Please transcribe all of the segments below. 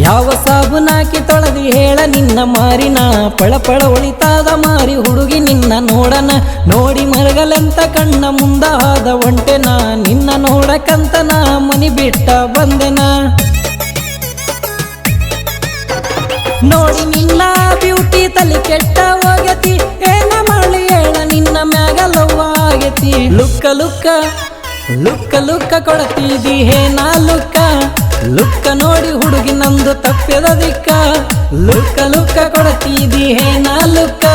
ಯಾವ ಸಾಬುನಾಕಿ ತೊಳೆದಿ ಹೇಳ ನಿನ್ನ ಮಾರಿನ ಪಳಪಳ ಒಳಿತಾದ ಮಾರಿ ಹುಡುಗಿ ನಿನ್ನ ನೋಡನ ನೋಡಿ ಮರಗಲೆಂತ ಕಣ್ಣ ಮುಂದ ಹಾದ ಒಂಟೆನ ನಿನ್ನ ನೋಡಕಂತನ ಮನಿ ಬಿಟ್ಟ ಬಂದೆನ ನೋಡಿ ನಿನ್ನ ಬ್ಯೂಟಿ ತಲೆ ಕೆಟ್ಟ ಹೋಗತಿ ಏನ ಮಾಡಿ ಹೇಳ ನಿನ್ನ ಮ್ಯಾಗ ಲವ್ವ ಆಗತಿ ಲುಕ್ಕ ಲುಕ್ಕ ಲುಕ್ಕ ಲುಕ್ಕ ಕೊಡತಿದಿ ಹೇನಾ ಲುಕ್ಕ ಲುಕ್ಕ ನೋಡಿ ಹುಡುಗಿ ನಂದು ತಪ್ಪಿದ ದಿಕ್ಕ ಲುಕ್ಕ ಲುಕ್ಕ ಕೊಡತಿದಿ ಹೇನಾ ಲುಕ್ಕ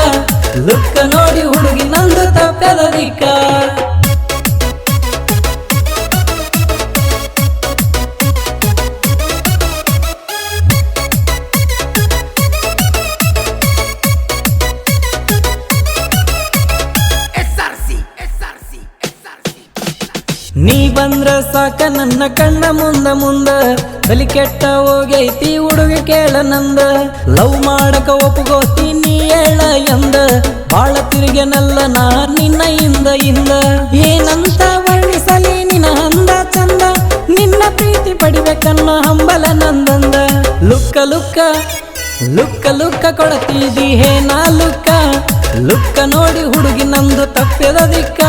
ಲುಕ್ಕ ನೋಡಿ ಹುಡುಗಿ ನಂದು ತಪ್ಪಿದ ದಿಕ್ಕ ನೀ ಬಂದ್ರ ಸಾಕ ನನ್ನ ಕಣ್ಣ ಮುಂದ ಮುಂದ ತಲಿ ಕೆಟ್ಟ ಹೋಗೈತಿ ಹುಡುಗಿ ಕೇಳ ನಂದ ಲವ್ ಮಾಡಕ ಒಪ್ಪಗೋತಿ ನೀ ಹೇಳ ಎಂದ ಬಾಳ ತಿರುಗೆನಲ್ಲ ನಾ ನಿನ್ನ ಇಂದ ಏನಂತ ವರ್ಣಿಸಲಿ ನಿನ್ನ ಅಂದ ಚಂದ ನಿನ್ನ ಪ್ರೀತಿ ಪಡಿಬೇಕನ್ನ ಹಂಬಲ ನಂದಂದ ಲುಕ್ಕ ಲುಕ್ಕ ಲುಕ್ಕ ಲುಕ್ಕ ಕೊಡತಿದಿ ಹೇನಾ ಲುಕ್ಕ ಲುಕ್ಕ ನೋಡಿ ಹುಡುಗಿ ನಂದು ತಪ್ಪಿದ ದಿಕ್ಕ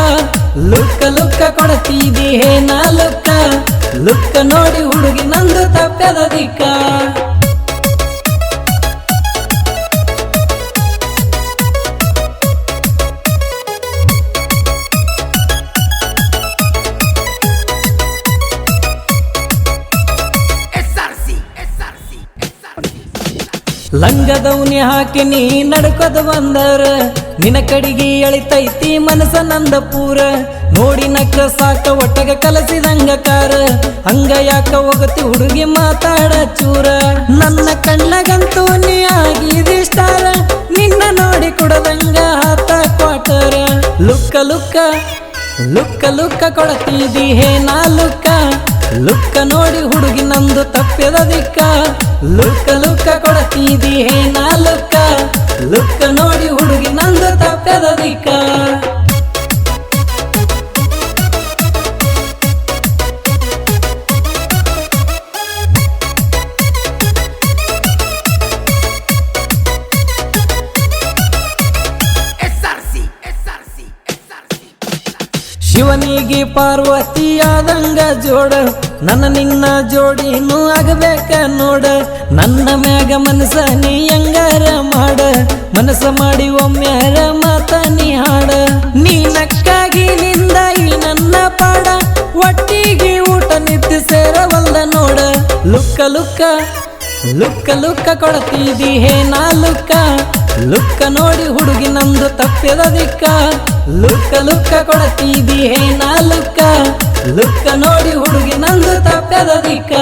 ಲುಕ್ಕ ಲುಕ್ಕ ಕೊಡತಿದಿ ಹೇನಾ ಲುಕ್ಕ ಲುಕ್ಕ ನೋಡಿ ಹುಡುಗಿ ನಂದು ತಪ್ಪಿದ ದಿಕ್ಕ ಲಂಗದೌನಿ ಹಾಕಿ ನೀ ನಡ್ಕೊದ ಬಂದರ ನಿನ ಕಡಿಗೆ ಎಳಿತೈತಿ ಮನಸ ನಂದ ಪೂರ ನೋಡಿ ನಕ್ಕ ಸಾಕ ಒಟ್ಟಗ ಕಲಸಿದಂಗ ಕಾರ ಹಂಗ ಯಾಕ ಹೋಗತಿ ಹುಡುಗಿ ಮಾತಾಡ ಚೂರ ನನ್ನ ಕಣ್ಣಗಂತೂ ನೀ ಆಗಿದಿಷ್ಟಾರ ನಿನ್ನ ನೋಡಿ ಕುಡದಂಗ ಹಾತ ಕ್ವಾಟರ ಲುಕ್ಕ ಲುಕ್ಕ ಲುಕ್ಕ ಲುಕ್ಕ ಕೊಡತಿದಿ ಹೇನಾ ಲುಕ್ಕ ಲುಕ್ಕ ನೋಡಿ ಹುಡುಗಿ ನಂದು ತಪ್ಪಿದ ದಿಕ್ಕ ಲುಕ್ಕ ಲುಕ್ಕ ಕೊಡತಿದಿ ಹೇನಾ ಲುಕ್ಕ ಲುಕ್ಕ ನೋಡಿ ಹುಡುಗಿ ನಂದು ತಪ್ಪಿದ ದಿಕ್ಕ ಶಿವನಿಗೆ ಪಾರ್ವತಿಯಾದಂಗ ಜೋಡ ನನ್ನ ನಿನ್ನ ಜೋಡಿನೂ ಆಗಬೇಕ ನೋಡ ನನ್ನ ಮ್ಯಾಗ ಮನಸ ನೀ ಹೆಂಗಾರ ಮಾಡ ಮನಸ ಮಾಡಿ ಒಮ್ಮ್ಯಾರ ಮಾತ ನೀ ಹಾಡ ನೀ ನಕ್ಕಾಗಿ ನಿಂದ ಈ ನನ್ನ ಪಾಡ ಒಟ್ಟಿಗೆ ಊಟ ನಿತ್ಯ ಸೇರವಲ್ದ ನೋಡ ಲುಕ್ಕ ಲುಕ್ಕ ಲುಕ್ಕ ಲುಕ್ಕ ಕೊಡತಿದಿ ಹೇನಾ ಲುಕ್ಕ ಲುಕ್ಕ ನೋಡಿ ಹುಡುಗಿ ನಂದು ತಪ್ಪಿದ ದಿಕ್ಕ ಲುಕ್ಕ ಲುಕ್ಕ ಕೊಡತಿದಿ ಹೇನಾ ಲುಕ್ಕ ಲುಕ್ಕ ನೋಡಿ ಹುಡುಗಿ ನಂದು ತಪ್ಪಿದ ದಿಕ್ಕ